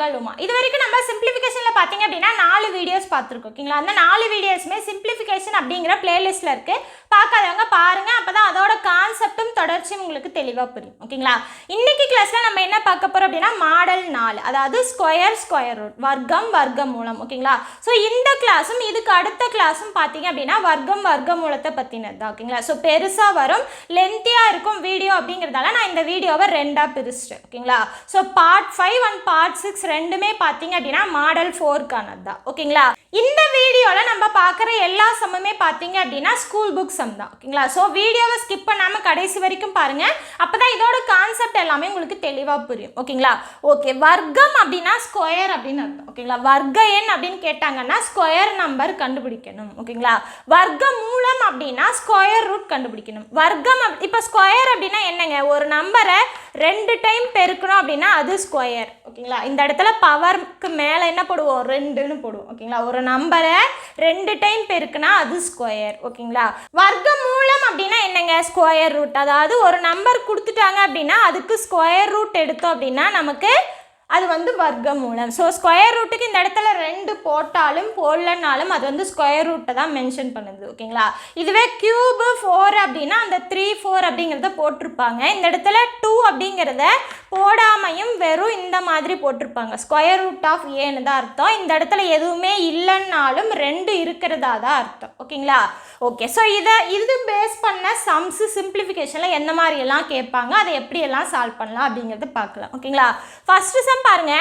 உங்கள் உமா. இது வரைக்கும் நம்ம சிம்பிளிஃபிகேஷனில் பார்த்தீங்க அப்படின்னா 4 வீடியோஸ் பார்த்துருக்கோம். ஓகேங்களா? அந்த 4 வீடியோஸுமே சிம்பிளிஃபிகேஷன் அப்படிங்கிற பிளேலிஸ்ட்டில் இருக்குது. பார்க்காதவங்க பாருங்கள். அப்போ தான் அதோட கான்செப்டும் தொடர்ச்சியும் உங்களுக்கு தெளிவாக புரியும். ஓகேங்களா? இன்னைக்கு கிளாஸில் நம்ம என்ன பார்க்க போகிறோம் அப்படின்னா மாடல் 4, அதாவது ஸ்கொயர் ரூட், வர்க்கம் வர்க்கமூலம். ஓகேங்களா? ஸோ இந்த கிளாஸும் இதுக்கு அடுத்த கிளாஸும் பார்த்தீங்க அப்படின்னா வர்க்கம் வர்க்கமூலத்தை பற்றினது தான். ஓகேங்களா? ஸோ பெருசாக வரும், லென்த்தியாக இருக்கும் வீடியோ அப்படிங்கிறதால நான் இந்த வீடியோவை 2ஆக பிரிச்சிட்டேன். ஓகேங்களா? ஸோ பார்ட் 5 அண்ட் பார்ட் 6 ரெண்டுமே பார்த்தீங்க அப்படின்னா மாடல் 4க்கானது தான். ஓகேங்களா? இந்த வீடியோவில் நம்ம பார்க்குற எல்லா சம்முமே பார்த்தீங்க அப்படின்னா ஸ்கூல் புக் சம் தான். ஓகேங்களா? ஸோ வீடியோவை ஸ்கிப் பண்ணாமல் கடைசி வரைக்கும் பாருங்கள். அப்போ தான் இதோட கான்செப்ட் எல்லாமே உங்களுக்கு தெளிவாக புரியும். ஓகேங்களா? ஓகே, வர்க்கம் அப்படின்னா ஸ்கொயர் அப்படின்னு அர்த்தம். ஓகேங்களா? வர்க்க எண் அப்படின்னு கேட்டாங்கன்னா ஸ்கொயர் நம்பர் கண்டுபிடிக்கணும். ஓகேங்களா? வர்க்க மூலம் அப்படின்னா ஸ்கொயர் ரூட் கண்டுபிடிக்கணும். வர்க்கம் இப்போ ஸ்கொயர் அப்படின்னா என்னங்க, ஒரு நம்பரை 2 டைம் பெருக்கணும் அப்படின்னா அது ஸ்கொயர். ஓகேங்களா? இந்த இடத்துல பவருக்கு மேலே என்ன போடுவோம், 2ன்னு போடுவோம். ஓகேங்களா? ஒரு நம்பரை 2 டைம் பெருக்குனா அது ஸ்கொயர். ஓகேங்களா? வர்க்க மூலம் அப்படின்னா என்னங்க, ஸ்கொயர் ரூட். அதாவது ஒரு நம்பர் கொடுத்துட்டாங்க அப்படின்னா அதுக்கு ஸ்கொயர் ரூட் எடுத்தோம் அப்படின்னா நமக்கு அது வந்து வர்க்க மூலம். ஸோ ஸ்கொயர் ரூட்டுக்கு இந்த இடத்துல 2 போட்டாலும் போடலனாலும் அது வந்து ஸ்கொயர் ரூட்டை தான் மென்ஷன் பண்ணுது. ஓகேங்களா? இதுவே கியூபு 4 அப்படின்னா அந்த 3 4 அப்படிங்கிறத போட்டிருப்பாங்க. இந்த இடத்துல 2 அப்படிங்கிறத போடாமையும் வெறும் இந்த மாதிரி போட்டிருப்பாங்க. ஸ்கொயர் ரூட் ஆஃப் ஏன்னு தான் அர்த்தம். இந்த இடத்துல எதுவுமே இல்லைன்னாலும் 2 இருக்கிறதா தான் அர்த்தம். ஓகேங்களா? ஓகே, ஸோ இது பேஸ் பண்ண சம்ஸு சிம்பிளிஃபிகேஷனில் எந்த மாதிரியெல்லாம் கேட்பாங்க, அதை எப்படியெல்லாம் சால்வ் பண்ணலாம் அப்படிங்கிறத பார்க்கலாம். ஓகேங்களா? ஃபஸ்ட்டு சம் பாருங்க,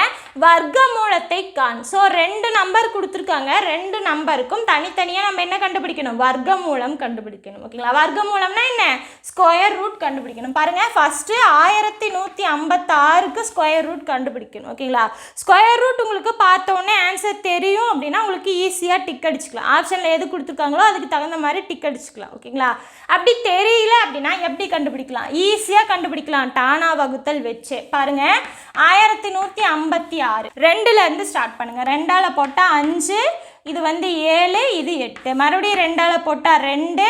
வர்க்க மூலத்தை காண். ஸோ 2 நம்பர் கொடுத்துருக்காங்க. 2 நம்பருக்கும் தனித்தனியாக நம்ம என்ன கண்டுபிடிக்கணும், வர்க்க மூலம் கண்டுபிடிக்கணும். ஓகேங்களா? வர்க்க மூலம்னா என்ன, ஸ்கொயர் ரூட் கண்டுபிடிக்கணும். பாருங்கள், ஃபஸ்ட்டு 1156க்கு ஸ்கொயர் ரூட் கண்டுபிடிக்கணும். ஓகேங்களா? ஸ்கொயர் ரூட் உங்களுக்கு பார்த்தோன்னே ஆன்சர் தெரியும் அப்படின்னா உங்களுக்கு ஈஸியாக டிக் அடிச்சுக்கலாம். ஆப்ஷனில் எது கொடுத்துருக்காங்களோ அதுக்கு தகுந்த மாதிரி டிக் அடிச்சுக்கலாம். ஓகேங்களா? அப்படி தெரியல அப்படின்னா எப்படி கண்டுபிடிக்கலாம், ஈஸியாக கண்டுபிடிக்கலாம், டானா வகுத்தல் வச்சு. பாருங்கள், 1156 2லேருந்து ஸ்டார்ட் பண்ணுங்கள். 2ஆல் போட்டால் 5, இது வந்து 7, இது 8, மறுபடியும் 2ஆல் போட்டால் 2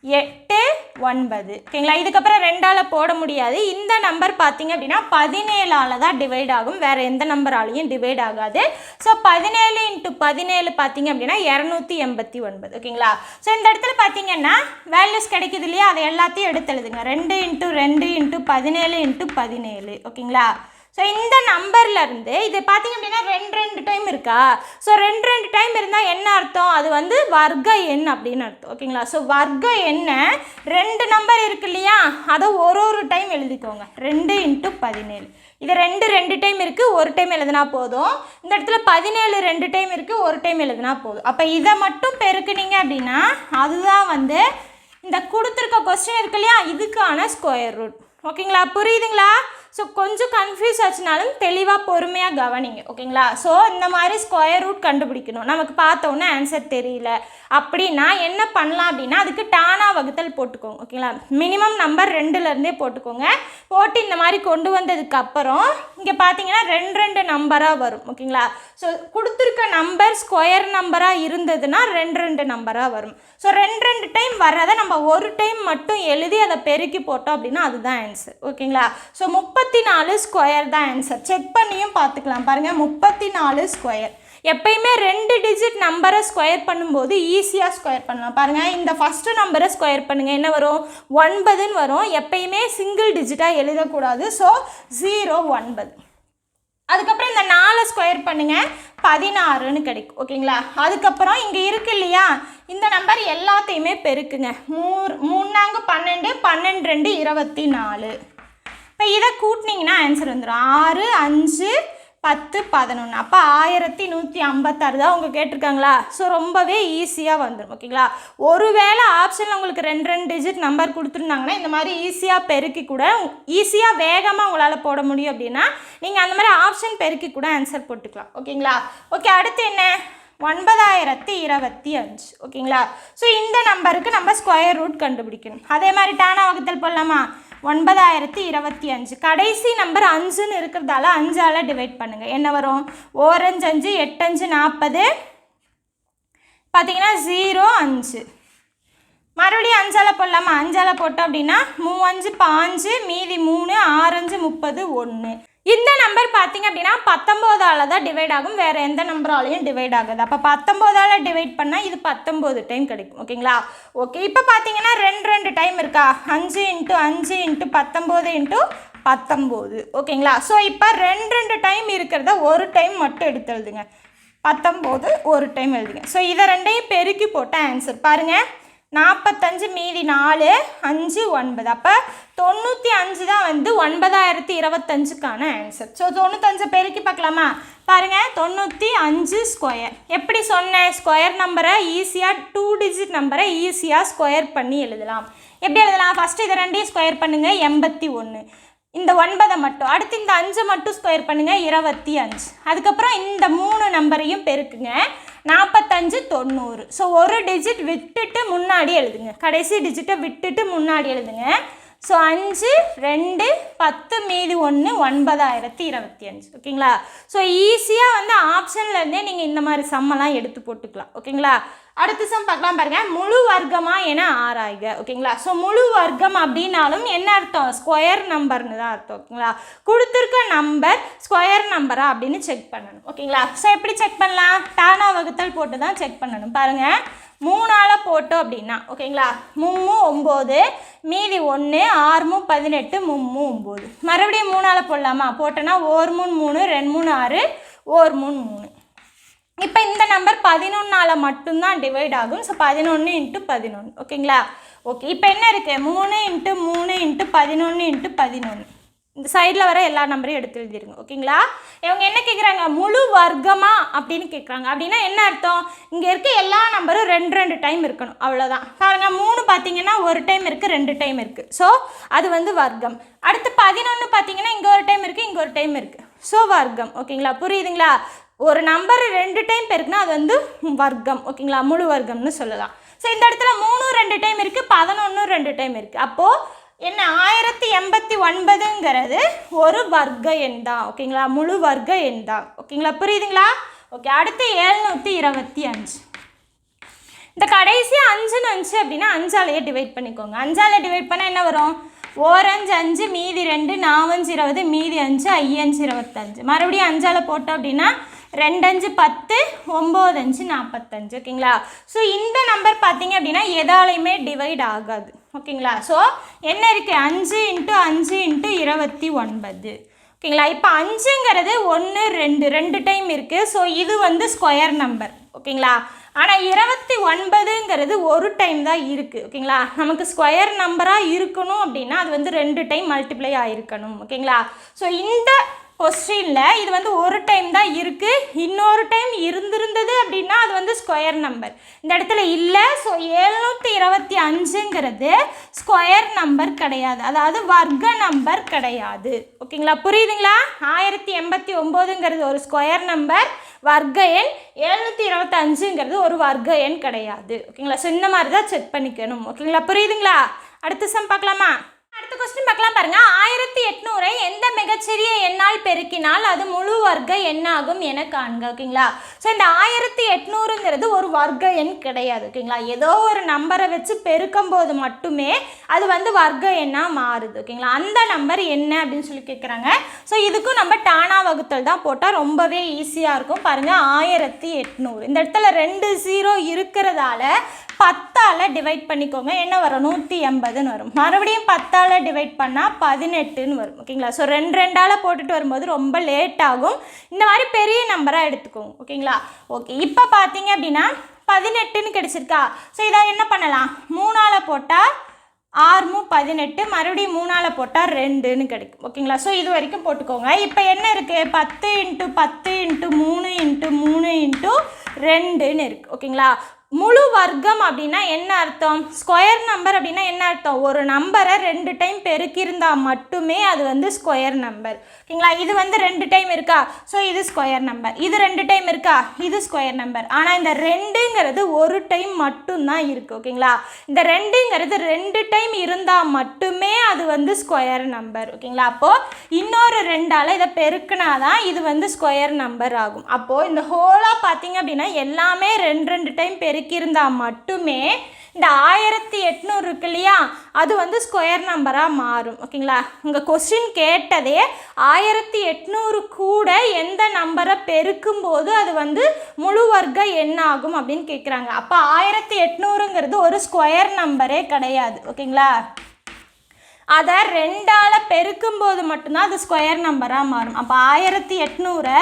8 9. ஓகேங்களா? இதுக்கப்புறம் 2ஆல் போட முடியாது. இந்த நம்பர் பார்த்தீங்க அப்படின்னா 17ஆல் தான் டிவைட் ஆகும், வேறு எந்த நம்பராலையும் டிவைட் ஆகாது. ஸோ 17 × 17 பார்த்தீங்க அப்படின்னா 289. ஓகேங்களா? ஸோ இந்த இடத்துல பார்த்தீங்கன்னா வேல்யூஸ் கிடைக்குது இல்லையா, அதை எல்லாத்தையும் எடுத்து எழுதுங்க. 2 × 2 × 17 × 17. ஓகேங்களா? ஸோ இந்த நம்பர்லேருந்து இது பார்த்தீங்க அப்படின்னா 2 டைம் இருக்கா. ஸோ 2 டைம் இருந்தால் என்ன அர்த்தம், அது வந்து வர்க்க எண் அப்படின்னு அர்த்தம். ஓகேங்களா? ஸோ வர்க்க எண்ணை 2 நம்பர் இருக்கு இல்லையா, அதை ஒரு டைம் எழுதிக்கோங்க. 2 × 17. இது 2 டைம் இருக்குது, ஒரு டைம் எழுதுனா போதும். இந்த இடத்துல 17 2 டைம் இருக்குது, ஒரு டைம் எழுதுனா போதும். அப்போ இதை மட்டும் பெருக்குனீங்க அப்படின்னா அதுதான் வந்து இந்த கொடுத்துருக்க கொஸ்டின் இருக்கு இல்லையா, இதுக்கான ஸ்கொயர் ரூட். ஓகேங்களா? புரியுதுங்களா? ஸோ கொஞ்சம் கன்ஃபியூஸ் ஆச்சுனாலும் தெளிவாக பொறுமையாக கவனிங்க. ஓகேங்களா? ஸோ இந்த மாதிரி ஸ்கொயர் ரூட் கண்டுபிடிக்கணும். நமக்கு பார்த்தோன்னே ஆன்சர் தெரியல அப்படின்னா என்ன பண்ணலாம் அப்படின்னா அதுக்கு டானா வகுத்தல் போட்டுக்கோங்க. ஓகேங்களா? மினிமம் நம்பர் 2லேருந்தே போட்டுக்கோங்க. போட்டு இந்த மாதிரி கொண்டு வந்ததுக்கு அப்புறம் இங்கே பார்த்தீங்கன்னா 2 நம்பராக வரும். ஓகேங்களா? ஸோ கொடுத்துருக்க நம்பர் ஸ்கொயர் நம்பராக இருந்ததுன்னா 2 நம்பராக வரும். ஸோ 2 டைம் வர்றதை நம்ம ஒரு டைம் மட்டும் எழுதி அதை பெருக்கி போட்டோம் அப்படின்னா அதுதான் ஆன்சர். ஓகேங்களா? ஸோ 34 ஸ்கொயர் தான் ஆன்சர். செக் பண்ணியும் பார்த்துக்கலாம். பாருங்கள், 34 ஸ்கொயர். எப்பயுமே 2 டிஜிட் நம்பரை ஸ்கொயர் பண்ணும்போது ஈஸியாக ஸ்கொயர் பண்ணலாம். பாருங்கள், இந்த ஃபஸ்ட்டு நம்பரை ஸ்கொயர் பண்ணுங்கள், என்ன வரும், 9ன்னு வரும். எப்பயுமே சிங்கிள் டிஜிட்டாக எழுதக்கூடாது. ஸோ 0 9. அதுக்கப்புறம் இந்த 4 ஸ்கொயர் பண்ணுங்கள், 16ன்னு கிடைக்கும். ஓகேங்களா? அதுக்கப்புறம் இங்கே இருக்கு இல்லையா, இந்த நம்பர் எல்லாத்தையுமே பெருக்குங்க. 3 12 12 2 24. இப்போ இதை கூட்டினீங்கன்னா ஆன்சர் வந்துடும் 6 5 10 11. அப்போ 1156 தான் அவங்க கேட்டிருக்காங்களா. ஸோ ரொம்பவே ஈஸியாக வந்துடும். ஓகேங்களா? ஒருவேளை ஆப்ஷனில் உங்களுக்கு 2 டிஜிட் நம்பர் கொடுத்துருந்தாங்கன்னா இந்த மாதிரி ஈஸியாக பெருக்கி கூட ஈஸியாக வேகமாக உங்களால் போட முடியும் அப்படின்னா நீங்கள் அந்த மாதிரி ஆப்ஷன் பெருக்கி கூட ஆன்சர் போட்டுக்கலாம். ஓகேங்களா? ஓகே, அடுத்து என்ன, 9025. ஓகேங்களா? ஸோ இந்த நம்பருக்கு நம்ம ஸ்கொயர் ரூட் கண்டுபிடிக்கணும். அதே மாதிரி டானா வகுத்தல் போடலாமா, 9025. கடைசி நம்பர் 5ன்னு இருக்கிறதால 5ஆல் டிவைட் பண்ணுங்கள். என்ன வரும், 1 5 5 8 5 40. பார்த்தீங்கன்னா 0 5. மறுபடியும் 5ஆல் போடலாமா? 5ஆல் போட்டோம் அப்படின்னா 3 5 5 மீதி 3 6 5 30 1. இந்த நம்பர் பார்த்தீங்க அப்படின்னா 19ஆல் தான் டிவைட் ஆகும், வேறு எந்த நம்பராலையும் டிவைட் ஆகுது. அப்போ 19ஆல் டிவைட் பண்ணால் இது 19 டைம் கிடைக்கும். ஓகேங்களா? ஓகே, இப்போ பார்த்தீங்கன்னா 2 டைம் இருக்கா? 5 × 5 × 19 × 19. ஓகேங்களா? ஸோ இப்போ 2 டைம் இருக்கிறத ஒரு டைம் மட்டும் எடுத்து எழுதுங்க. 19 ஒரு டைம் எழுதுங்க. ஸோ இதை ரெண்டையும் பெருக்கி போட்ட ஆன்சர் பாருங்கள், 45 மீதி 4 5 9. அப்போ 95 தான் வந்து 9025க்கான ஆன்சர். ஸோ 95 பெருக்கி பார்க்கலாமா? பாருங்கள், 95 ஸ்கொயர். எப்படி சொன்னேன்? ஸ்கொயர் நம்பரை ஈஸியாக 2 டிஜிட் நம்பரை ஈஸியாக ஸ்கொயர் பண்ணி எழுதலாம். எப்படி எழுதலாம்? ஃபஸ்ட்டு இதை ரெண்டையும் ஸ்கொயர் பண்ணுங்கள், 81. இந்த 9 மட்டும், அடுத்து இந்த 5 மட்டும் ஸ்கொயர் பண்ணுங்கள், 25. அதுக்கப்புறம் இந்த 3 நம்பரையும் பெருக்குங்க, 45 90. ஸோ ஒரு டிஜிட் விட்டுட்டு முன்னாடி எழுதுங்க, கடைசி டிஜிட்டை விட்டுட்டு முன்னாடி எழுதுங்க. ஸோ 5 2 10 மீதி 1 9025. ஓகேங்களா? ஸோ ஈஸியாக வந்து ஆப்ஷன்லேருந்தே நீங்கள் இந்த மாதிரி சம்மெல்லாம் எடுத்து போட்டுக்கலாம். ஓகேங்களா? அடுத்த சம் பார்க்கலாம் பாருங்கள், முழு வர்க்கமா என ஆராய்க. ஓகேங்களா? ஸோ முழு வர்க்கம் அப்படின்னாலும் என்ன அர்த்தம்? ஸ்கொயர் நம்பர்னு தான் அர்த்தம். ஓகேங்களா? கொடுத்துருக்க நம்பர் ஸ்கொயர் நம்பரா அப்படின்னு செக் பண்ணணும். ஓகேங்களா? ஸோ எப்படி செக் பண்ணலாம்? டானா வகுத்தல் போட்டு தான் செக் பண்ணணும். பாருங்கள், 3ஆல் போட்டோம் அப்படின்னா, ஓகேங்களா, 3 9 மீதி 1 6 18 3 9. மறுபடியும் 3ஆல் போடலாமா? போட்டோன்னா 1 3 3 2 3 6 1 3 3. இப்போ இந்த நம்பர் 11ஆல் மட்டும்தான் டிவைட் ஆகும். ஸோ 11 × 11. ஓகேங்களா? ஓகே, இப்போ என்ன இருக்குது? 3 × 3 × 11 × 11. இந்த சைடில் வர எல்லா நம்பரையும் எடுத்து எழுதிருங்க. ஓகேங்களா? இவங்க என்ன கேட்குறாங்க? முழு வர்க்கமா அப்படின்னு கேட்குறாங்க. அப்படின்னா என்ன அர்த்தம்? இங்கே இருக்க எல்லா நம்பரும் 2 டைம் இருக்கணும், அவ்வளோதான். பாருங்கள், 3 பார்த்தீங்கன்னா ஒரு டைம் இருக்குது, 2 டைம் இருக்குது. ஸோ அது வந்து வர்க்கம். அடுத்து 11 பார்த்தீங்கன்னா இங்கே ஒரு டைம் இருக்குது, இங்கே ஒரு டைம் இருக்குது. ஸோ வர்க்கம். ஓகேங்களா? புரியுதுங்களா? ஒரு நம்பர் 2 டைம் பெருக்குனா அது வந்து வர்க்கம். ஓகேங்களா? முழு வர்க்கம்னு சொல்லலாம். ஸோ இந்த இடத்துல 3 2 டைம் இருக்குது, 11 2 டைம் இருக்குது. அப்போது என்ன? 1089ங்கிறது ஒரு வர்க்க எண் தான். ஓகேங்களா? முழு வர்க்க எண் தான். ஓகேங்களா? புரியுதுங்களா? ஓகே, அடுத்து 725. இந்த கடைசி 5ன்னு வந்துச்சு அப்படின்னா 5ஆலேயே டிவைட் பண்ணிக்கோங்க. 5ஆல் டிவைட் பண்ணால் என்ன வரும்? 1 5 5 மீதி 2 4 5 20 மீதி 5 5 5 25. மறுபடியும் 5ஆல் போட்டோம் அப்படின்னா 2 5 10 9 5 45. ஓகேங்களா? ஸோ இந்த நம்பர் பார்த்தீங்க அப்படின்னா எதாலையுமே டிவைட் ஆகாது. ஓகேங்களா? ஸோ என்ன இருக்குது? 5 × 5 × 29. ஓகேங்களா? இப்போ 5ங்கிறது 1 2 டைம் இருக்குது. ஸோ இது வந்து ஸ்கொயர் நம்பர். ஓகேங்களா? ஆனால் 29ங்கிறது ஒரு டைம் தான் இருக்குது. ஓகேங்களா? நமக்கு ஸ்கொயர் நம்பராக இருக்கணும் அப்படின்னா அது வந்து 2 டைம் மல்டிப்ளை ஆகிருக்கணும். ஓகேங்களா? ஸோ இந்த கொஸ்டினில் இது வந்து ஒரு டைம் தான் இருக்குது. இன்னொரு டைம் இருந்திருந்தது அப்படின்னா அது வந்து ஸ்கொயர் நம்பர். இந்த இடத்துல இல்லை. ஸோ 725ங்கிறது ஸ்கொயர் நம்பர் கிடையாது, அதாவது வர்க்க நம்பர் கிடையாது. ஓகேங்களா? புரியுதுங்களா? 1089ங்கிறது ஒரு ஸ்கொயர் நம்பர், வர்க்க எண். 725ங்கிறது ஒரு வர்க்க எண் கிடையாது. ஓகேங்களா? ஸோ இந்த மாதிரி தான் செக் பண்ணிக்கணும். ஓகேங்களா? புரியுதுங்களா? அடுத்த சம் பார்க்கலாமா? அடுத்த கொஸ்டின் பார்க்கலாம் பாருங்க. 1800ஐ எந்த மிகச்சிறிய எண்ணால் பெருக்கினால் அது முழு வர்க்க எண்ணாகும் என காண்க. ஓகேங்களா? ஸோ இந்த 1800ங்கிறது ஒரு வர்க்க எண் கிடையாது. ஓகேங்களா? ஏதோ ஒரு நம்பரை வச்சு பெருக்கும் போது மட்டுமே அது வந்து வர்க்க எண்ணாக மாறுது. ஓகேங்களா? அந்த நம்பர் என்ன அப்படின்னு சொல்லி கேட்குறாங்க. ஸோ இதுக்கும் நம்ம டானா வகுத்தல் தான் போட்டால் ரொம்பவே ஈஸியாக இருக்கும். பாருங்கள், 1800. இந்த இடத்துல 2 0 இருக்கிறதால 10ஆல் டிவைட் பண்ணிக்கோங்க. என்ன வரும்? 180ன்னு வரும். மறுபடியும் 10ஆல் டிவைட் பண்ணால் 18ன்னு வரும். ஓகேங்களா? ஸோ 2 2ஆல் போட்டுட்டு வரும்போது ரொம்ப லேட் ஆகும். இந்த மாதிரி பெரிய நம்பராக எடுத்துக்கோங்க. ஓகேங்களா? ஓகே, இப்போ பார்த்தீங்க அப்படின்னா 18ன்னு கிடச்சிருக்கா? ஸோ இதை என்ன பண்ணலாம்? 3ஆல் போட்டால் 6 18, மறுபடியும் 3ஆல் போட்டால் 2ன்னு கிடைக்கும். ஓகேங்களா? ஸோ இது வரைக்கும் போட்டுக்கோங்க. இப்போ என்ன இருக்குது? 10 × 10 × 3 × 3 × 2ன்னு இருக்குது. ஓகேங்களா? முழு வர்க்கம் அப்படின்னா என்ன அர்த்தம்? ஸ்கொயர் நம்பர் அப்படின்னா என்ன அர்த்தம்? ஒரு நம்பரை 2 டைம் பெருக்கியிருந்தால் மட்டுமே அது வந்து ஸ்கொயர் நம்பர். ஓகேங்களா? இது வந்து 2 டைம் இருக்கா? ஸோ இது ஸ்கொயர் நம்பர். இது 2 டைம் இருக்கா? இது ஸ்கொயர் நம்பர். ஆனால் இந்த 2ங்கிறது ஒரு டைம் மட்டும்தான் இருக்குது. ஓகேங்களா? இந்த 2ங்கிறது 2 டைம் இருந்தால் மட்டுமே அது வந்து ஸ்கொயர் நம்பர். ஓகேங்களா? அப்போது இன்னொரு 2ஆல் இதை பெருக்கினாதான் இது வந்து ஸ்கொயர் நம்பர் ஆகும். அப்போது இந்த ஹோலாக பார்த்தீங்க அப்படின்னா எல்லாமே 2 டைம் பெருக்கியிருந்தால் மட்டுமே இந்த 1800 இருக்கு இல்லையா, அது வந்து ஸ்கொயர் நம்பராக மாறும். ஓகேங்களா, உங்கள் கொஸ்டின் கேட்டதே 1800 கூட எந்த நம்பரை பெருக்கும்போது அது வந்து முழு வர்க்க எண்ணாகும் அப்படின்னு கேட்குறாங்க. அப்போ 1800ங்கிறது ஒரு ஸ்கொயர் நம்பரே கிடையாது. ஓகேங்களா, அதை 2ஆல் பெருக்கும்போது மட்டும்தான் அது ஸ்கொயர் நம்பராக மாறும். அப்போ 1800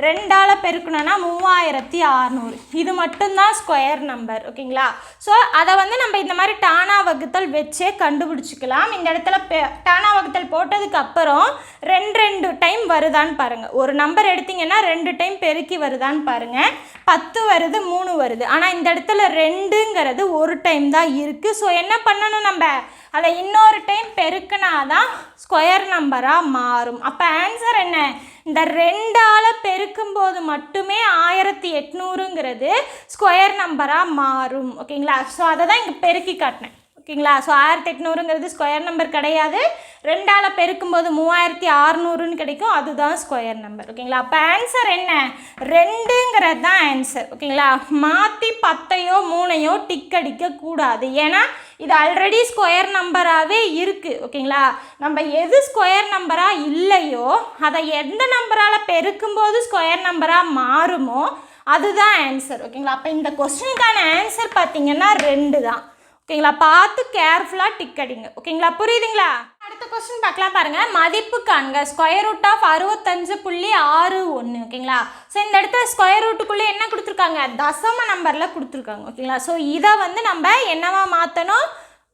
2ஆல் பெருக்கணும்னா 3600, இது மட்டும்தான் ஸ்கொயர் நம்பர். ஓகேங்களா, ஸோ அதை வந்து நம்ம இந்த மாதிரி டானா வகுத்தல் வச்சே கண்டுபிடிச்சிக்கலாம். இந்த இடத்துல டானா வகுத்தல் போட்டதுக்கப்புறம் 2 டைம் வருதான்னு பாருங்கள். ஒரு நம்பர் எடுத்திங்கன்னா 2 டைம் பெருக்கி வருதான்னு பாருங்கள். 10 வருது, 3 வருது. ஆனால் இந்த இடத்துல 2ங்கிறது ஒரு டைம் தான் இருக்குது. ஸோ என்ன பண்ணணும், நம்ம அதை இன்னொரு டைம் பெருக்கினாதான் ஸ்கொயர் நம்பராக மாறும். அப்போ ஆன்சர் என்ன, இந்த 2ஆல் பெருக்கும்போது மட்டுமே 1800ங்கிறது ஸ்கொயர் நம்பராக மாறும். ஓகேங்களா, ஸோ அதை தான் இங்கே பெருக்கி காட்டினேன். ஓகேங்களா, ஸோ 1800ங்கிறது ஸ்கொயர் நம்பர் கிடையாது. 2ஆல் பெருக்கும்போது 3600ன்னு கிடைக்கும், அதுதான் ஸ்கொயர் நம்பர். ஓகேங்களா, அப்போ ஆன்சர் என்ன, 2ங்கிறது தான் ஆன்சர். ஓகேங்களா, மாற்றி 10யோ 3யோ டிக் அடிக்கக்கூடாது. ஏன்னா இது ஆல்ரெடி ஸ்கொயர் நம்பராகவே இருக்குது. ஓகேங்களா, நம்ம எது ஸ்கொயர் நம்பராக இல்லையோ அதை எந்த நம்பரால் பெருக்கும்போது ஸ்கொயர் நம்பராக மாறுமோ அதுதான் ஆன்சர். ஓகேங்களா, அப்போ இந்த கொஸ்டினுக்கான ஆன்சர் பார்த்தீங்கன்னா 2 தான். ஓகேங்களா, பார்த்து கேர்ஃபுல்லாக டிக் அடிங்க. ஓகேங்களா, புரியுதுங்களா? அடுத்த கொஸ்டின் பார்க்கலாம் பாருங்க. மதிப்பு காண்க ஸ்கொயர் ரூட் ஆஃப் 65.61. ஓகேங்களா, ஸோ இந்த இடத்துல ஸ்கொயர் ரூட்டுக்குள்ளே என்ன கொடுத்துருக்காங்க, தசம நம்பரில் கொடுத்துருக்காங்க. ஓகேங்களா, ஸோ இதை வந்து நம்ம என்னவா மாற்றணும்,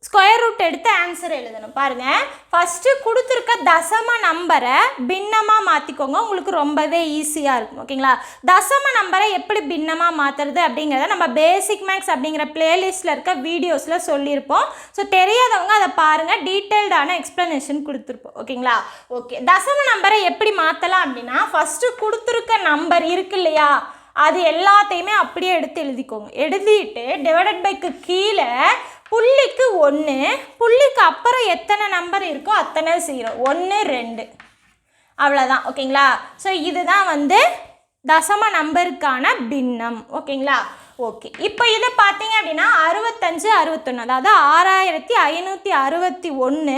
ஸ்கொயர் ரூட் எடுத்து ஆன்சர் எழுதணும். பாருங்கள், ஃபஸ்ட்டு கொடுத்துருக்க தசம நம்பரை பின்னமாக மாற்றிக்கோங்க, உங்களுக்கு ரொம்பவே ஈஸியாக இருக்கும். ஓகேங்களா, தசம நம்பரை எப்படி பின்னமாக மாற்றுறது அப்படிங்கிறத நம்ம பேசிக் மேக்ஸ் அப்படிங்கிற பிளேலிஸ்ட்டில் இருக்க வீடியோஸில் சொல்லியிருப்போம். ஸோ தெரியாதவங்க அதை பாருங்கள், டீட்டெயில்டான எக்ஸ்ப்ளனேஷன் கொடுத்துருப்போம். ஓகேங்களா, ஓகே, தசம நம்பரை எப்படி மாற்றலாம் அப்படின்னா, ஃபஸ்ட்டு கொடுத்துருக்க நம்பர் இருக்கு இல்லையா, அது எல்லாத்தையுமே அப்படியே எடுத்து எழுதிக்கோங்க. எழுதிட்டு டிவைடட் பைக்கு கீழே புள்ளிக்கு 1, புள்ளிக்கு அப்புறம் எத்தனை நம்பர் இருக்கோ அத்தனை 0, 1 2, அவ்வளோதான். ஓகேங்களா, ஸோ இதுதான் வந்து தசம நம்பருக்கான பின்னம். ஓகேங்களா, ஓகே, இப்போ இதை பார்த்தீங்க அப்படின்னா 65 61, அதாவது 6561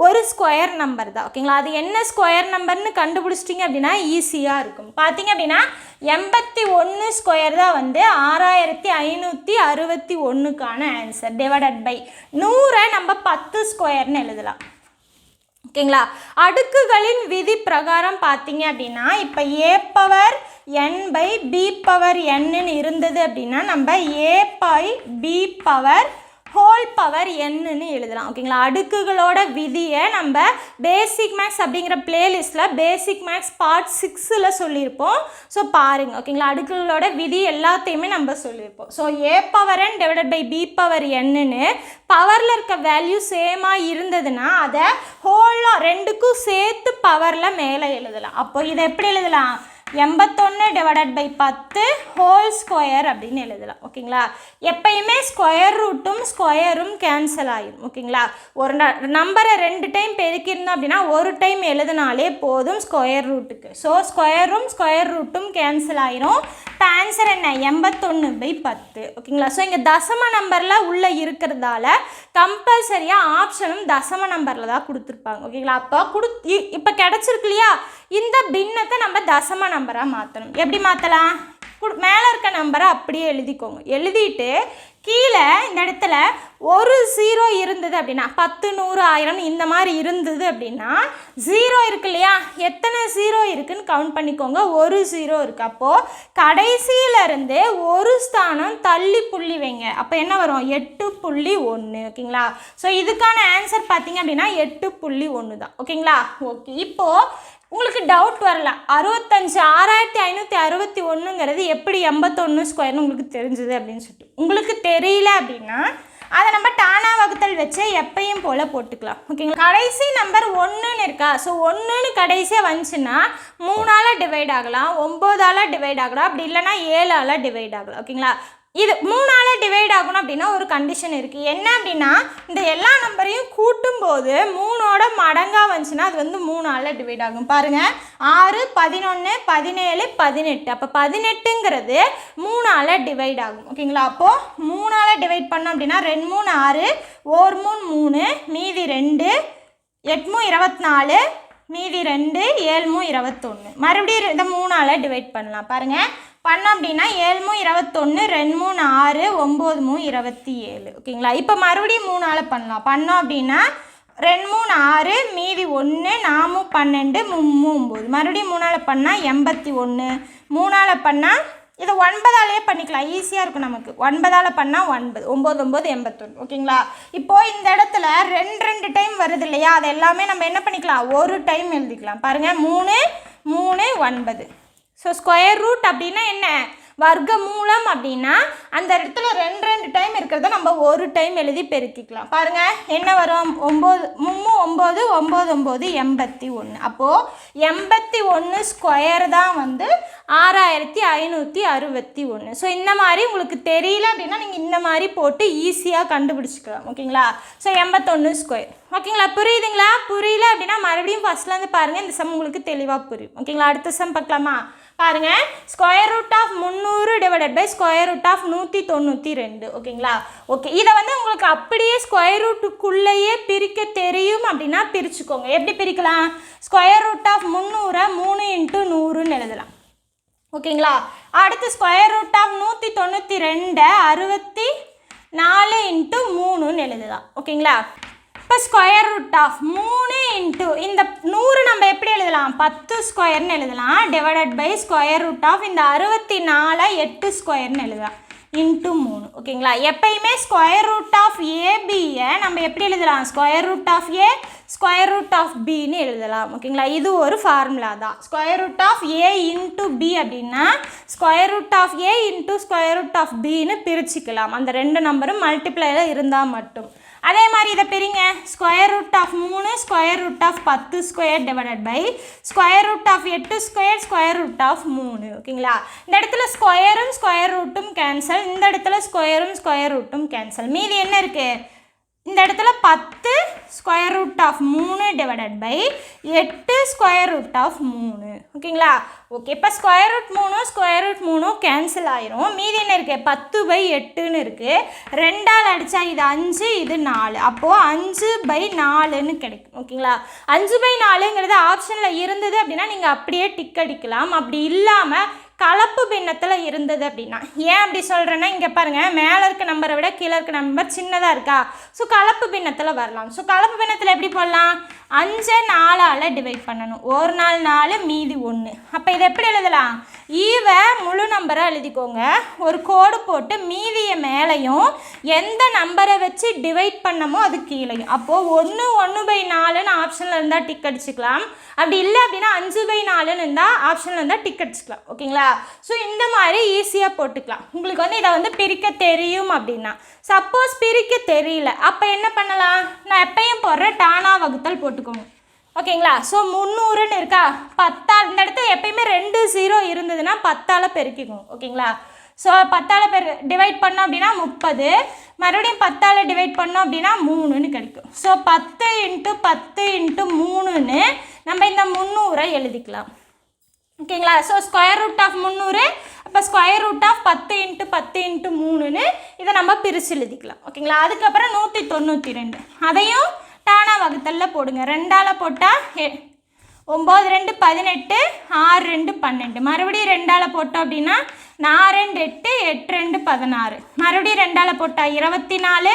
ஒரு ஸ்கொயர் நம்பர் தான். ஓகேங்களா, அது என்ன ஸ்கொயர் நம்பர்னு கண்டுபிடிச்சிட்டிங்க அப்படின்னா ஈஸியாக இருக்கும். பார்த்தீங்க அப்படின்னா 81 ஸ்கொயர் தான் வந்து 6561க்கான ஆன்சர். டிவைடட் பை 100 நம்ம 10 ஸ்கொயர்னு எழுதலாம். ஓகேங்களா, அடுக்குகளின் விதி பிரகாரம் பார்த்தீங்க அப்படின்னா இப்போ a power n by b power nன்னு இருந்தது அப்படின்னா நம்ம a by b power whole power என்னன்னு எழுதலாம். ஓகேங்களா, அடுக்குகளோட விதியை நம்ம பேசிக் மேக்ஸ் அப்படிங்கிற பிளேலிஸ்ட்டில் பேசிக் மேக்ஸ் பார்ட் 6ல் சொல்லியிருப்போம். ஸோ பாருங்கள். ஓகேங்களா, அடுக்குகளோட விதி எல்லாத்தையுமே நம்ம சொல்லியிருப்போம். So a power n divided by b power என்னன்னு பவரில் இருக்க வேல்யூ சேமாக இருந்ததுன்னா அதை ஹோலாக 2க்கும் சேர்த்து பவரில் மேலே எழுதலாம். அப்போ இதை எப்படி எழுதலாம், 81 டிவைடட் பை 10 ஹோல் ஸ்கொயர் அப்படின்னு எழுதலாம். ஓகேங்களா, எப்பயுமே ஸ்கொயர் ரூட்டும் ஸ்கொயரும் கேன்சல் ஆகிடும். ஓகேங்களா, ஒரு நம்பரை 2 டைம் பெருக்கியிருந்தோம் அப்படின்னா ஒரு டைம் எழுதினாலே போதும் ஸ்கொயர் ரூட்டுக்கு. ஸோ ஸ்கொயரும் ஸ்கொயர் ரூட்டும் கேன்சல் ஆகிரும். இப்போ ஆன்சர் என்ன, 81 பை 10. ஓகேங்களா, ஸோ இங்கே தசம நம்பரில் உள்ளே இருக்கிறதால கம்பல்சரியாக ஆப்ஷனும் தசம நம்பரில் தான் கொடுத்துருப்பாங்க. ஓகேங்களா, அப்போ இப்போ கிடச்சிருக்கு இல்லையா, இந்த பின்னத்தை நம்ம தசம நம்பராக மாற்றணும். எப்படி மாற்றலாம், மேலே இருக்க நம்பரை அப்படியே எழுதிக்கோங்க. எழுதிட்டு கீழே இந்த இடத்துல ஒரு 0 இருந்தது அப்படின்னா 10 100 1000 இந்த மாதிரி இருந்தது அப்படின்னா 0 இருக்கு இல்லையா, எத்தனை 0 இருக்குன்னு கவுண்ட் பண்ணிக்கோங்க. ஒரு 0 இருக்குது. அப்போது கடைசியிலேருந்து ஒரு ஸ்தானம் தள்ளி புள்ளி வைங்க. அப்போ என்ன வரும், 8.1. ஓகேங்களா, ஸோ இதுக்கான ஆன்சர் பார்த்தீங்க அப்படின்னா 8.1 தான். ஓகேங்களா, ஓகே, இப்போது உங்களுக்கு டவுட் வரலாம், 6561ங்கிறது எப்படி 81 ஸ்கொயர்னு உங்களுக்கு தெரிஞ்சுது அப்படின்னு சொல்லிட்டு. உங்களுக்கு தெரியல அப்படின்னா அதை நம்ம டானா வகுத்தல் வச்சு எப்பயும் போல் போட்டுக்கலாம். ஓகேங்களா, கடைசி நம்பர் 1ன்னு இருக்கா, ஸோ 1ன்னு கடைசியாக வந்துச்சுன்னா 3ஆல் டிவைட் ஆகலாம், 9ஆல் டிவைட் ஆகலாம், அப்படி இல்லைனா 7ஆல் டிவைட் ஆகலாம். ஓகேங்களா, இது 3ஆல் டிவைட் ஆகணும் அப்படின்னா ஒரு கண்டிஷன் இருக்குது. என்ன அப்படின்னா இந்த எல்லா நம்பரையும் கூட்டும்போது 3ஓட மடங்காக வந்துச்சுன்னா அது வந்து 3ஆல் டிவைட் ஆகும். பாருங்கள் 6, 11, 17, 18. அப்போ 18ங்கிறது 3ஆல் டிவைட் ஆகும். ஓகேங்களா? அப்போது 3ஆல் டிவைட் பண்ணோம் அப்படின்னா 2 3 6, 1 3 3, மீதி 2, 8 24, மீதி 2, 7 21. மறுபடியும் இதை 3ஆல் டிவைட் பண்ணலாம். பாருங்கள் பண்ணோம் அப்படின்னா 7 21, 2 3 6, 9 27. ஓகேங்களா? இப்போ மறுபடியும் 3ஆல் பண்ணோம் அப்படின்னா 2 3 6, மீதி 1, 4 12, 3 9. மறுபடியும் 3ஆல் பண்ணால் 81. 3ஆல் பண்ணால் இதை 9ஆலேயே பண்ணிக்கலாம், ஈஸியாக இருக்கும் நமக்கு. 9ஆல் பண்ணால் 9 9 9 81. ஓகேங்களா? இப்போது இந்த இடத்துல 2 டைம் வருது இல்லையா, அது எல்லாமே நம்ம என்ன பண்ணிக்கலாம், ஒரு டைம் எழுதிக்கலாம். பாருங்கள் 3 3 9. ஸோ ஸ்கொயர் ரூட் அப்படின்னா என்ன, வர்க்க மூலம் அப்படின்னா அந்த இடத்துல 2 டைம் இருக்கிறத நம்ம ஒரு டைம் எழுதி பெருக்கிக்கலாம். பாருங்கள் என்ன வரும், 9 9 9 9 81. அப்போது 81 ஸ்கொயர் தான் வந்து 6561. ஸோ இந்த மாதிரி உங்களுக்கு தெரியல அப்படின்னா நீங்கள் இந்த மாதிரி போட்டு ஈஸியாக கண்டுபிடிச்சிக்கலாம். ஓகேங்களா? So 81 square. ஓகேங்களா? புரியுதுங்களா? புரியல அப்படின்னா மறுபடியும் ஃபஸ்ட்லேருந்து பாருங்கள், இந்த சம் உங்களுக்கு தெளிவாக புரியும். ஓகேங்களா? அடுத்த சம் பார்க்கலாமா? பாருங்கள் square root of 300 divided by square root of 192. ஓகேங்களா? ஓகே, இதை வந்து உங்களுக்கு அப்படியே ஸ்கொயர் ரூட்டுக்குள்ளேயே பிரிக்க தெரியும் அப்படின்னா பிரிச்சுக்கோங்க. எப்படி பிரிக்கலாம், ஸ்கொயர் ரூட் ஆஃப் 300 3 × 100ன்னு எழுதலாம். ஓகேங்களா? அடுத்து ஸ்கொயர் ரூட் ஆஃப் 192 64 × 3ன்னு எழுதலாம். ஓகேங்களா? இப்போ ஸ்கொயர் ரூட் ஆஃப் 3 இன்ட்டு இந்த 100 நம்ம எப்படி எழுதலாம், 10 ஸ்கொயர்னு எழுதலாம், divided by square root of இந்த 64 8 ஸ்கொயர்னு எழுதலாம், இன்ட்டு 3. ஓகேங்களா? எப்பயுமே ஸ்கொயர் ரூட் ஆஃப் ஏபியை நம்ம எப்படி எழுதலாம், square root of A square root of பின்னு எழுதலாம். ஓகேங்களா? இது ஒரு ஃபார்முலா தான். Square root of A into B அப்படின்னா square root of A into square root of பின்னு பிரிச்சுக்கலாம், அந்த 2 நம்பரும் மல்டிப்ளையில் இருந்தால் மட்டும். அதே மாதிரி இதை பிரிங்க, square root of 3 square root of 10 square divided by square root of 8 square square root of 3. ஓகேங்களா? இந்த இடத்துல ஸ்கொயரும் ஸ்கொயர் ரூட்டும் கேன்சல், இந்த இடத்துல ஸ்கொயரும் ஸ்கொயர் ரூட்டும் கேன்சல். மீதி என்ன இருக்குது, இந்த இடத்துல 10 square root of 3 divided by 8 square root of 3. ஓகேங்களா? ஓகே, இப்போ ஸ்கொயர் ரூட் 3 ஸ்கொயர் ரூட் 3 கேன்சல் ஆயிரும். மீதி என்ன இருக்குது, 10/8ன்னு இருக்குது. 2ஆல் அடித்தா இது 5 இது 4, அப்போது 5/4ன்னு கிடைக்கும். ஓகேங்களா? 5/4ங்கிறது ஆப்ஷனில் இருந்தது அப்படின்னா நீங்கள் அப்படியே டிக் அடிக்கலாம். அப்படி இல்லாமல் கலப்பு பின்னத்தில் இருந்தது அப்படின்னா, ஏன் அப்படி சொல்கிறேன்னா இங்கே பாருங்கள், மேலே இருக்க நம்பரை விட கீழே இருக்க நம்பர் சின்னதாக இருக்கா, ஸோ கலப்பு பின்னத்தில் வரலாம். ஸோ கலப்பு பின்னத்தில் எப்படி போடலாம், 5 4ஆல் டிவைட் பண்ணணும், 1 4 4 மீதி 1. அப்போ இதை எப்படி எழுதலாம், ஈவை முழு நம்பராக எழுதிக்கோங்க, ஒரு கோடு போட்டு மீதியை மேலேயும் எந்த நம்பரை வச்சு டிவைட் பண்ணமோ அது கீழேயும். அப்போது 1 1/4ன்னு ஆப்ஷனில் இருந்தால் டிக் அடிச்சுக்கலாம், அப்படி இல்லை அப்படின்னா 5/4ன்னு இருந்தால் ஆப்ஷனில் இருந்தால் டிக் அடிச்சுக்கலாம். ஓகேங்களா? ஸோ இந்த மாதிரி ஈஸியாக போட்டுக்கலாம். உங்களுக்கு வந்து இதை வந்து பிரிக்க தெரியும் அப்படின்னா. சப்போஸ் பிரிக்க தெரியல அப்போ என்ன பண்ணலாம், நான் எப்பயும் போடுற டானா வகுத்தல் போட்டுக்கோங்க. ஓகேங்களா? ஸோ 300ன்னு இருக்கா, 10ஆல் இந்த இடத்துல எப்பயுமே 2 0 இருந்ததுன்னா 10ஆல் பெருக்கிக்கோங்க. ஓகேங்களா? ஸோ 10ஆல் டிவைட் பண்ணோம் அப்படின்னா 30, மறுபடியும் 10ஆல் டிவைட் பண்ணோம் அப்படின்னா 3ன்னு கிடைக்கும். ஸோ 10 × 10 × 3ன்னு நம்ம இந்த 300 எழுதிக்கலாம். ஓகேங்களா? ஸோ ஸ்கொயர் ரூட் ஆஃப் 300, அப்போ ஸ்கொயர் ரூட் ஆஃப் 10 × 10 × 3ன்னு இதை நம்ம பிரித்து எழுதிக்கலாம். ஓகேங்களா? அதுக்கப்புறம் 192 அதையும் டானா வகுத்தலில் போடுங்க. 2ஆல் போட்டால் 9 2 18, 6 2 12, மறுபடியும் 2ஆல் போட்டோம் அப்படின்னா 4 2 8, 8 2 16, மறுபடியும் 2ஆல் போட்டால் 24,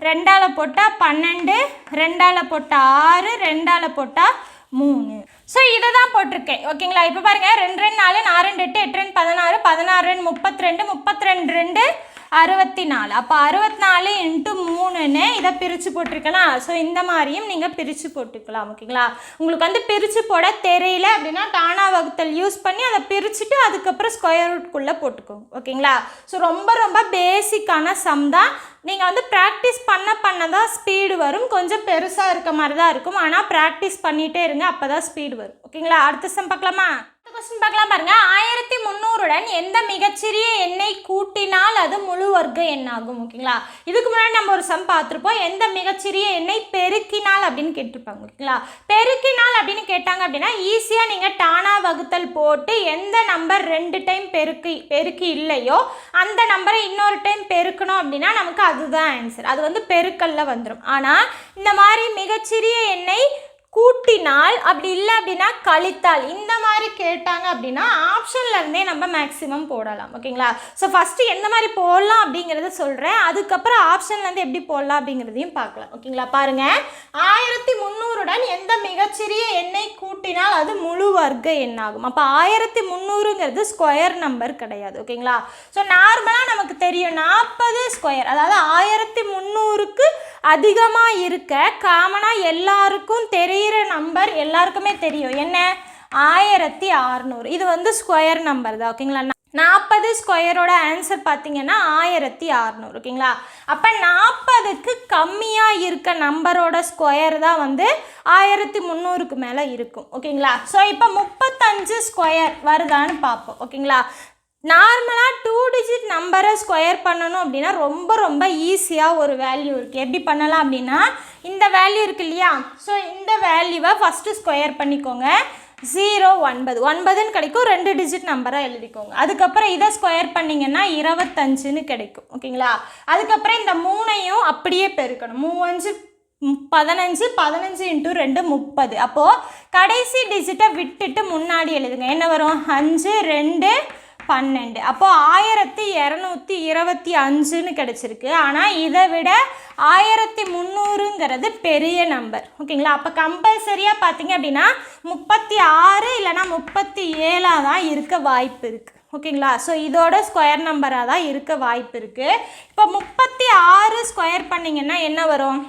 2ஆல் போட்டால் 12, 2ஆல் போட்டால் 6, 2ஆல் போட்டால் 3. ஸோ இதை தான் போட்டிருக்கேன். ஓகேங்களா? இப்போ பாருங்கள் 2 2 4 4 2 8 8 2 16 16 2 32 32 2 64, அப்போ 64 × 3ன்னு இதை பிரித்து போட்டிருக்கேனா. ஸோ இந்த மாதிரியும் நீங்கள் பிரித்து போட்டுக்கலாம். ஓகேங்களா? உங்களுக்கு வந்து பிரித்து போட தெரியல அப்படின்னா டானா வகுத்தல் யூஸ் பண்ணி அதை பிரிச்சுட்டு அதுக்கப்புறம் ஸ்கொயர் ரூட்குள்ளே போட்டுக்கோங்க. ஓகேங்களா? ஸோ ரொம்ப ரொம்ப பேசிக்கான சம் தான். நீங்கள் வந்து ப்ராக்டிஸ் பண்ண தான் ஸ்பீடு வரும். கொஞ்சம் பெருசாக இருக்க மாதிரி தான் இருக்கும், ஆனால் ப்ராக்டிஸ் பண்ணிகிட்டே இருங்க, அப்போ தான் ஸ்பீடு வரும். ஓகேங்களா? அடுத்த சம் பார்க்கலாமா? क्वेश्चन பார்க்கலாம் பாருங்க 1300உடன் எந்த மிகச்சிறிய எண்ணை கூட்டினால் அது முழு வர்க்க எண்ணாகும் ஓகேங்களா இதுக்கு முன்னாடி நம்ம ஒரு சம் பார்த்திருப்போம் எந்த மிகச்சிறிய எண்ணை பெருக்கினால் அப்படினு கேட்டிருப்பாங்க ஓகேங்களா பெருக்கினால் அப்படினு கேட்டாங்க அப்படினா ஈஸியா நீங்க டானா வகுத்தல் போட்டு எந்த நம்பர் 2 டைம் பெருக்கி இல்லையோ அந்த நம்பரை இன்னொரு டைம் பெருக்கணும் அப்படினா நமக்கு அதுதான் ஆன்சர் அது வந்து பெருக்கல்ல வந்துரும் ஆனா இந்த மாதிரி மிகச்சிறிய எண்ணை கூட்டினால் அப்படி இல்லை அப்படின்னா கழித்தால் இந்த மாதிரி கேட்டாங்க அப்படின்னா ஆப்ஷன்ல இருந்தே நம்ம மேக்ஸிமம் போடலாம் ஓகேங்களா ஸோ ஃபஸ்ட்டு எந்த மாதிரி போடலாம் அப்படிங்கிறத சொல்கிறேன் அதுக்கப்புறம் ஆப்ஷன்லேருந்து எப்படி போடலாம் அப்படிங்கிறதையும் பார்க்கலாம் ஓகேங்களா பாருங்க 1300உடன் எந்த மிகச்சிறிய எண்ணை கூட்டினால் அது முழு வர்க்க எண்ணாகும் அப்போ 1300ங்கிறது ஸ்கொயர் நம்பர் கிடையாது ஓகேங்களா ஸோ நார்மலாக நமக்கு தெரியும் 40 ஸ்கொயர் அதாவது 1300க்கு அதிகமாக இருக்க காமனாக எல்லாருக்கும் தெரிகிற நம்பர் எல்லாருக்குமே தெரியும் என்ன 1600 இது வந்து ஸ்கொயர் நம்பர் தான் ஓகேங்களா 40 ஸ்கொயரோட ஆன்சர் பார்த்தீங்கன்னா 1600 ஓகேங்களா அப்போ 40க்கு கம்மியாக இருக்க நம்பரோட ஸ்கொயர் தான் வந்து 1300க்கு மேலே இருக்கும் ஓகேங்களா ஸோ இப்போ 35 ஸ்கொயர் வருதான்னு பார்ப்போம் ஓகேங்களா நார்மலாக 2 டிஜிட் நம்பரை ஸ்கொயர் பண்ணணும் அப்படின்னா ரொம்ப ஈஸியாக ஒரு வேல்யூ இருக்குது எப்படி பண்ணலாம் அப்படின்னா இந்த வேல்யூ இருக்குது இல்லையா ஸோ இந்த வேல்யூவை ஃபஸ்ட்டு ஸ்கொயர் பண்ணிக்கோங்க 9ன்னு கிடைக்கும் 2 டிஜிட் நம்பராக எழுதிக்கோங்க அதுக்கப்புறம் இதை ஸ்கொயர் பண்ணிங்கன்னா 25ன்னு கிடைக்கும் ஓகேங்களா அதுக்கப்புறம் இந்த 3ஐயும் அப்படியே பெருக்கணும் 15 × 2 30 அப்போது கடைசி டிஜிட்டை விட்டுட்டு முன்னாடி எழுதுங்க என்ன வரும் 5 2 12 அப்போ 1225ன்னு கிடைச்சிருக்கு ஆனால் இதை விட 1300ங்கிறது பெரிய நம்பர் ஓகேங்களா அப்போ கம்பல்சரியாக பார்த்தீங்க அப்படின்னா 36 இல்லைனா 37 தான் இருக்க வாய்ப்பு இருக்குது ஓகேங்களா ஸோ இதோட ஸ்கொயர் நம்பராக தான் இருக்க வாய்ப்பு இருக்குது இப்போ 36 ஸ்கொயர் பண்ணிங்கன்னா என்ன வரும்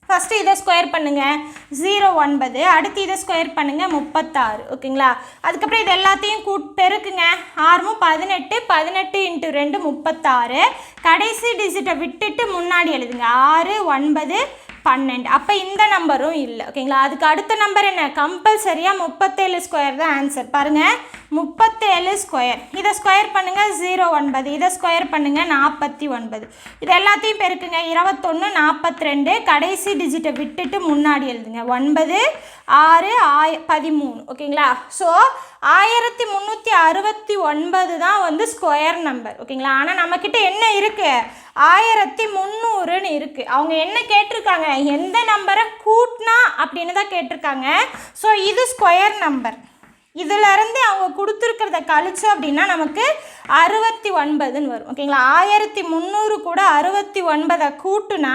ஃபஸ்ட்டு இதை ஸ்கொயர் பண்ணுங்கள் 09 அடுத்து இதை ஸ்கொயர் பண்ணுங்கள் 36 ஓகேங்களா அதுக்கப்புறம் இது எல்லாத்தையும் பெருக்குங்க 6 18 18 × 2 36 கடைசி டிஜிட்டை விட்டுட்டு முன்னாடி எழுதுங்க 6 9 12 அப்போ இந்த நம்பரும் இல்லை ஓகேங்களா அதுக்கு அடுத்த நம்பர் என்ன கம்பல்சரியாக 37 ஸ்கொயர் தான் ஆன்சர் பாருங்கள் 37 ஸ்கொயர் இதை ஸ்கொயர் பண்ணுங்கள் 09 இதை ஸ்கொயர் பண்ணுங்கள் 49 இது எல்லாத்தையும் பெருக்குங்க 21 42 கடைசி டிஜிட்டை விட்டுட்டு முன்னாடி எழுதுங்க 9 6 13 ஓகேங்களா ஸோ 1369 தான் வந்து ஸ்கொயர் நம்பர் ஓகேங்களா ஆனால் நம்மக்கிட்ட என்ன இருக்குது 1300ன்னு இருக்குது அவங்க என்ன கேட்டிருக்காங்க எந்த நம்பரை கூட்டினா அப்படின்னு தான் கேட்டிருக்காங்க ஸோ இது ஸ்கொயர் நம்பர் இதிலருந்து அவங்க கொடுத்துருக்கிறத கழிச்சு அப்படின்னா நமக்கு 69ன்னு வரும் ஓகேங்களா 1300 கூட 69 கூட்டுனா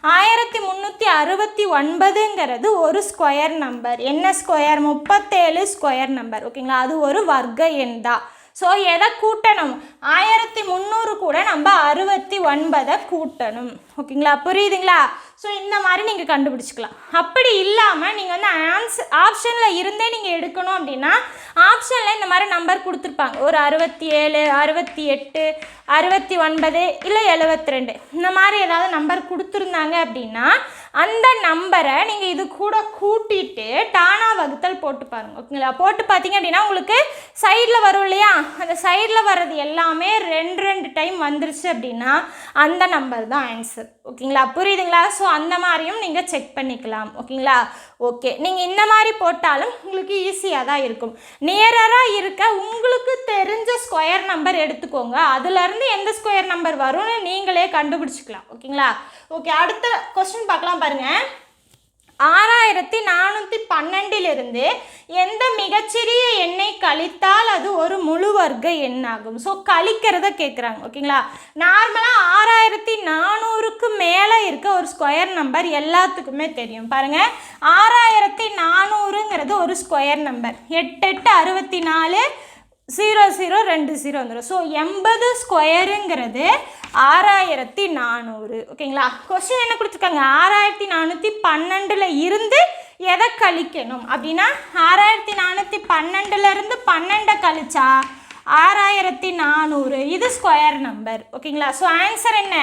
1369ங்கிறது ஒரு ஸ்கொயர் நம்பர் என்ன ஸ்கொயர் 37 ஸ்கொயர் நம்பர் ஓகேங்களா அது ஒரு வர்க்க எண் தான் ஸோ எதை கூட்டணும் 1300 கூட நம்ம 69 கூட்டணும் ஓகேங்களா புரியுதுங்களா ஸோ இந்த மாதிரி நீங்கள் கண்டுபிடிச்சிக்கலாம் அப்படி இல்லாமல் நீங்கள் வந்து ஆப்ஷனில் இருந்தே நீங்கள் எடுக்கணும் அப்படின்னா ஆப்ஷனில் இந்த மாதிரி நம்பர் கொடுத்துருப்பாங்க ஒரு 67 68 69 இல்லை 72 இந்த மாதிரி ஏதாவது நம்பர் கொடுத்துருந்தாங்க அப்படின்னா அந்த நம்பரை நீங்கள் இது கூட கூட்டிட்டு டானா வகுத்தல் போட்டு பாருங்க ஓகேங்களா போட்டு பார்த்தீங்க அப்படின்னா உங்களுக்கு சைடில் வரும் இல்லையா அந்த சைடில் வர்றது எல்லாமே 2 டைம் வந்துருச்சு அப்படின்னா அந்த நம்பர் தான் ஆன்சர் ஓகேங்களா புரியுதுங்களா ஸோ அந்த மாதிரியும் நீங்கள் செக் பண்ணிக்கலாம் ஓகேங்களா ஓகே நீங்கள் இந்த மாதிரி போட்டாலும் உங்களுக்கு ஈஸியாக தான் இருக்கும் நியராக இருக்க உங்களுக்கு தெரிஞ்ச ஸ்கொயர் நம்பர் எடுத்துக்கோங்க அதுலேருந்து எந்த ஸ்கொயர் நம்பர் வரும்னு நீங்களே கண்டுபிடிச்சிக்கலாம் ஓகேங்களா ஓகே அடுத்த கொஸ்டின் பார்க்கலாம் பாருங்கள் 6412 எந்த மிகச்சிறிய எண்ணை கழித்தால் அது ஒரு முழு வர்க்க எண்ணாகும் ஸோ கழிக்கிறத கேட்குறாங்க ஓகேங்களா நார்மலாக 6400க்கு மேலே இருக்க ஒரு ஸ்கொயர் நம்பர் எல்லாத்துக்குமே தெரியும் பாருங்கள் 6400ங்கிறது ஒரு ஸ்கொயர் நம்பர் 8 8 64 0 0 2 0 வந்துடும் ஸோ 80 ஸ்கொயருங்கிறது 6400 ஓகேங்களா கொஸ்டின் என்ன கொடுத்துருக்காங்க 6412 இருந்து எதை கழிக்கணும் அப்படின்னா 6412 12 கழிச்சா 6400 இது ஸ்கொயர் நம்பர் ஓகேங்களா ஸோ ஆன்சர் என்ன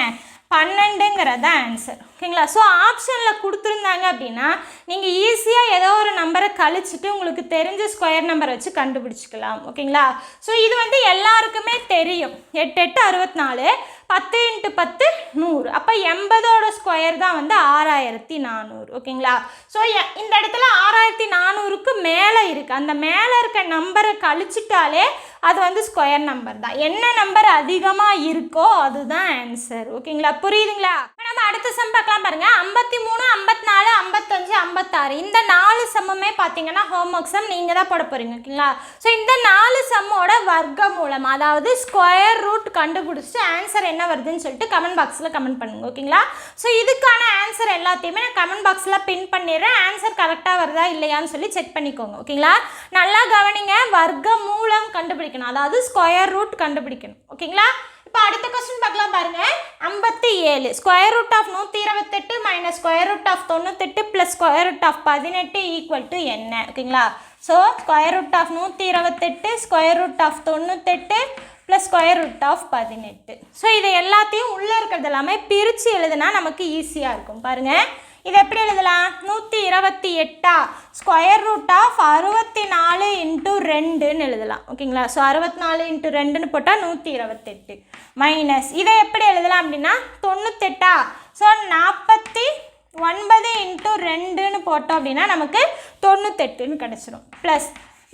12ங்கிறது தான் ஆன்சர். ஓகேங்களா? ஸோ ஆப்ஷனில் கொடுத்துருந்தாங்க அப்படின்னா நீங்கள் ஈஸியாக ஏதோ ஒரு நம்பரை கழிச்சிட்டு உங்களுக்கு தெரிஞ்ச ஸ்கொயர் நம்பரை வச்சு கண்டுபிடிச்சிக்கலாம். ஓகேங்களா? ஸோ இது வந்து எல்லாருக்குமே தெரியும். 8 8 64, 10 × 10 100. அப்போ 80ஓட ஸ்கொயர் தான் வந்து 6400. ஓகேங்களா? ஸோ இந்த இடத்துல 6400க்கு மேலே இருக்குது. அந்த மேலே இருக்க நம்பரை கழிச்சிட்டாலே அது வந்து ஸ்கொயர் நம்பர் தான். என்ன நம்பர் அதிகமாக இருக்கோ அதுதான் ஆன்சர். ஓகேங்களா? புரியுதுங்களா? நம்ம அடுத்த சம் பார்க்கலாம் பாருங்க. 53, 54, 55, 56 இந்த 4 சம்முமே பார்த்தீங்கன்னா ஹோம்ஒர்க் சம் நீங்கள் தான் போட போகிறீங்க. ஓகேங்களா? ஸோ இந்த 4 சம்மோட வர்க்க மூலம், அதாவது ஸ்கொயர் ரூட் கண்டுபிடிச்சிட்டு ஆன்சர் என்ன வருதுன்னு சொல்லிட்டு கமெண்ட் பாக்ஸில் கமெண்ட் பண்ணுங்க. ஓகேங்களா? ஸோ இதுக்கான ஆன்சர் எல்லாத்தையுமே நான் கமெண்ட் பாக்ஸில் பின் பண்ணிடுறேன். ஆன்சர் கரெக்டாக வருதா இல்லையான்னு சொல்லி செக் பண்ணிக்கோங்க. ஓகேங்களா? நல்லா கவனிங்க. வர்க்க மூலம் கண்டுபிடிக்கணும், அதாவது ஸ்கொயர் ரூட் கண்டுபிடிக்கணும். ஓகேங்களா? இப்போ அடுத்த கொஸ்டின் பார்க்கலாம் பாருங்க. 57 square root of 128 minus square root of 98 plus square root of 18 equal to என்ன? ஓகேங்களா? So square root of 128 square root of 98 plus square root of 18. So இதை எல்லாத்தையும் உள்ளே இருக்கிறது எல்லாமே பிரித்து எழுதுனா நமக்கு ஈஸியாக இருக்கும். பாருங்கள், இது எப்படி எழுதலாம்? 128 ஸ்கொயர் ரூட் ஆஃப் 64 × 2ன்னு எழுதலாம். ஓகேங்களா? ஸோ 64 × 2ன்னு போட்டால் 128 மைனஸ் இதை எப்படி எழுதலாம் அப்படின்னா 98. ஸோ 49 × 2ன்னு போட்டோம் அப்படின்னா நமக்கு 98ன்னு கிடச்சிடும். ப்ளஸ்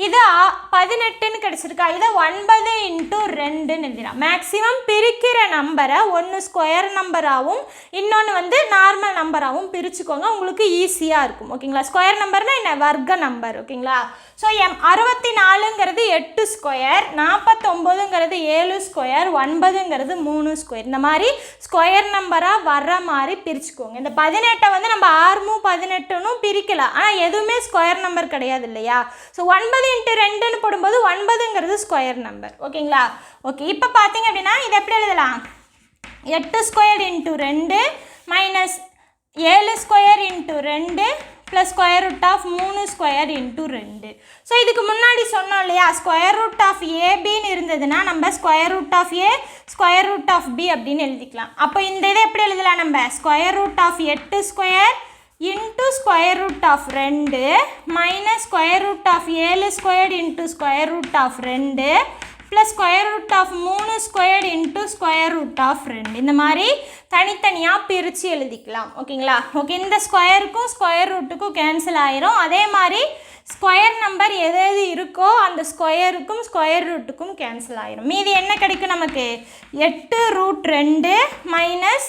இது 18ன்னு கிடச்சிருக்கா, இதை 9 × 2ன்னு எழுதிடலாம். மேக்ஸிமம் பிரிக்கிற நம்பரை ஒன்று ஸ்கொயர் நம்பராகவும் இன்னொன்று வந்து நார்மல் நம்பராகவும் பிரிச்சுக்கோங்க, உங்களுக்கு ஈஸியாக இருக்கும். ஓகேங்களா? ஸ்கொயர் நம்பர்னால் என்ன? வர்க்க நம்பர். ஓகேங்களா? ஸோ 64ங்கிறது 8 ஸ்கொயர், 49ங்கிறது 7 ஸ்கொயர், 9ங்கிறது 3 ஸ்கொயர். இந்த மாதிரி ஸ்கொயர் நம்பராக வர்ற மாதிரி பிரிச்சுக்கோங்க. இந்த 18 வந்து நம்ம 6 18ன்னு பிரிக்கலாம், ஆனால் எதுவுமே ஸ்கொயர் நம்பர் கிடையாது இல்லையா? ஸோ 9 × 2ன்னு போடும்போது 9ங்கிறது ஸ்கொயர் நம்பர். ஓகேங்களா? ஓகே, இப்போ பார்த்தீங்க அப்படின்னா இதை எப்படி எழுதலாம்? 8 square × 2 minus 7 square × 2 plus square root of 3 square × 2. So இதுக்கு முன்னாடி சொன்னோம் இல்லையா, ஸ்கொயர் ரூட் ஆஃப் ஏபின்னு இருந்ததுன்னா நம்ம square root of A square root of B அப்படின்னு எழுதிக்கலாம். அப்போ இந்த இதை எப்படி எழுதலாம்? நம்ம square root of 8 square into square root of 2 minus square root of 7 square into square root of 2 plus square root of 3 square into square root of 2. இந்த மாதிரி தனித்தனியாக பிரித்து எழுதிக்கலாம். ஓகேங்களா? ஓகே, இந்த ஸ்கொயருக்கும் ஸ்கொயர் ரூட்டுக்கும் கேன்சல் ஆயிரும். அதே மாதிரி ஸ்கொயர் நம்பர் எது எது இருக்கோ அந்த ஸ்கொயருக்கும் ஸ்கொயர் ரூட்டுக்கும் கேன்சல் ஆயிரும். மீதி என்ன கிடைக்கும் நமக்கு? 8√2 மைனஸ்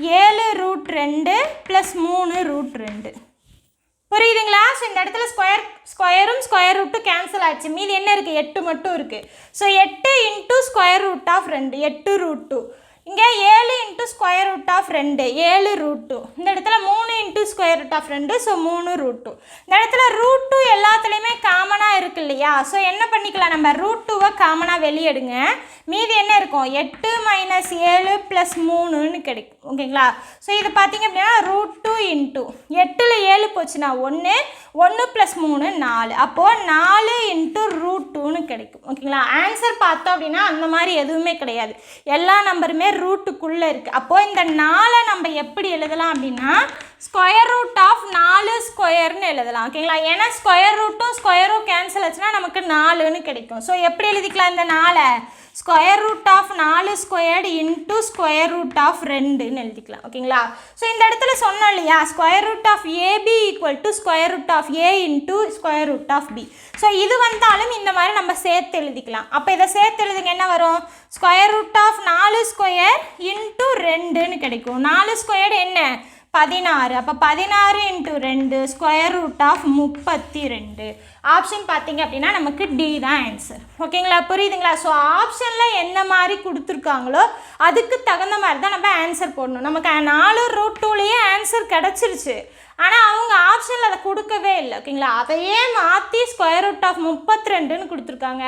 7√2 ப்ளஸ் 3√2. புரியுதுங்களா? ஸோ இந்த இடத்துல ஸ்கொயரும் ஸ்கொயர் ரூட்டும் கேன்சல் ஆச்சு. மீதி என்ன இருக்குது? 8 மட்டும் இருக்குது. So 8 × square root of 2 8√2. இங்கே 7 × ஸ்கொயர் ரூட் ஆஃப் 2 7√2. இந்த இடத்துல 3 × ஸ்கொயர் ரூட் ஆஃப் 2 ஸோ 3√2. இந்த இடத்துல √2 எல்லாத்துலேயுமே காமனாக இருக்கு இல்லையா? ஸோ என்ன பண்ணிக்கலாம்? நம்ம √2வை காமனாக வெளியெடுங்க. மீதி என்ன இருக்கும்? 8 மைனஸ் 7 ப்ளஸ் 3ன்னு கிடைக்கும். ஓகேங்களா? ஸோ இது பார்த்தீங்க அப்படின்னா √2 × 8ல் 7 போச்சுன்னா 1 1 ப்ளஸ் 3 4. அப்போது 4 × √2ன்னு கிடைக்கும். ஓகேங்களா? ஆன்சர் பார்த்தோம் அப்படின்னா அந்த மாதிரி எதுவுமே கிடையாது, எல்லா நம்பருமே ரூட்டுக்குள்ளே இருக்குது. அப்போது இந்த 4 நம்ம எப்படி எழுதலாம் அப்படின்னா ஸ்கொயர் ரூட் ஆஃப் 4 ஸ்கொயர்னு எழுதலாம். ஓகேங்களா? ஏன்னா ஸ்கொயர் ரூட்டும் ஸ்கொயரும் கேன்சல் ஆச்சுன்னா நமக்கு 4ன்னு கிடைக்கும். ஸோ எப்படி எழுதிக்கலாம் இந்த 4? Square root of 4 squared into square root of 2ன்னு எழுதிக்கலாம். ஓகேங்களா? ஸோ இந்த இடத்துல சொன்னோம் இல்லையா, square root of AB equal to square root of A into square root of B. So இது வந்தாலும் இந்த மாதிரி நம்ம சேர்த்து எழுதிக்கலாம். அப்போ இதை சேர்த்து எழுதுங்க, என்ன வரும்? Square root of 4 square into 2ன்னு கிடைக்கும். 4 ஸ்கொயர்டு என்ன? 16. அப்போ 16 × 2 ஸ்கொயர் ரூட் ஆஃப் 32. ஆப்ஷன் பார்த்தீங்க அப்படின்னா நமக்கு டி தான் ஆன்சர். ஓகேங்களா? புரியுதுங்களா? ஸோ ஆப்ஷனில் என்ன மாதிரி கொடுத்துருக்காங்களோ அதுக்கு தகுந்த மாதிரி தான் நம்ம ஆன்சர் போடணும். நமக்கு 4√2லேயே ஆன்சர் கிடச்சிருச்சு. ஆனால் அவங்க ஆப்ஷனில் அதை கொடுக்கவே இல்லை. ஓகேங்களா, அதையே மாற்றி ஸ்கொயர் ரூட் ஆஃப் 32ன்னு கொடுத்துருக்காங்க.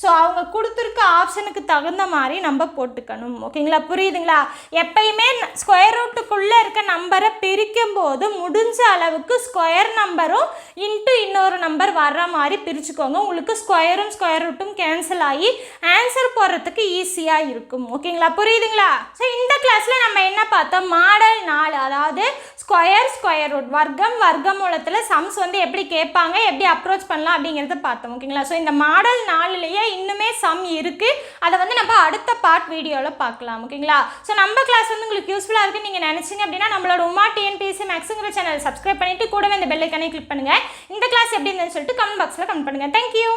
ஸோ அவங்க கொடுத்துருக்க ஆப்ஷனுக்கு தகுந்த மாதிரி நம்ம போட்டுக்கணும். ஓகேங்களா, புரியுதுங்களா? எப்பயுமே ஸ்கொயர் ரூட்டுக்குள்ளே இருக்க நம்பரை பிரிக்கும் போது முடிஞ்ச அளவுக்கு ஸ்கொயர் நம்பரும் இன்ட்டு இன்னொரு நம்பர் வர்ற மாதிரி பிரிச்சுக்கோங்க. உங்களுக்கு ஸ்கொயரும் ஸ்கொயர் ரூட்டும் கேன்சல் ஆகி ஆன்சர் போடுறதுக்கு ஈஸியாக இருக்கும். ஓகேங்களா, புரியுதுங்களா? ஸோ இந்த கிளாஸில் நம்ம என்ன பார்த்தோம்? மாடல் 4, அதாவது ஸ்கொயர் ரூட், வர்க்கம் வர்க்கமூலத்தில் சம்ஸ் வந்து எப்படி கேட்பாங்க, எப்படி அப்ரோச் பண்ணலாம் அப்படிங்கிறத பார்த்தோம். ஓகேங்களா, ஸோ இந்த மாடல் 4லேயே இன்னுமே சம் இருக்குது. அதை வந்து நம்ம அடுத்த பார்ட் வீடியோவில் பார்க்கலாம். ஓகேங்களா, ஸோ நம்ம கிளாஸ் வந்து உங்களுக்கு யூஸ்ஃபுல்லாக இருக்குன்னு நீங்கள் நினச்சிங்க அப்படின்னா நம்மளோட உமா டிஎன்பிஎஸ்சி மேக்ஸுங்கிற சேனல் சப்ஸ்கிரைப் பண்ணிவிட்டு கூடவே இந்த பெல் ஐக்கானை கிளிக் பண்ணுங்கள். இந்த கிளாஸ் எப்படி இருந்துன்னு சொல்லிட்டு கமெண்ட் பாக்ஸில் கமெண்ட் பண்ணுங்கள். தேங்க்யூ.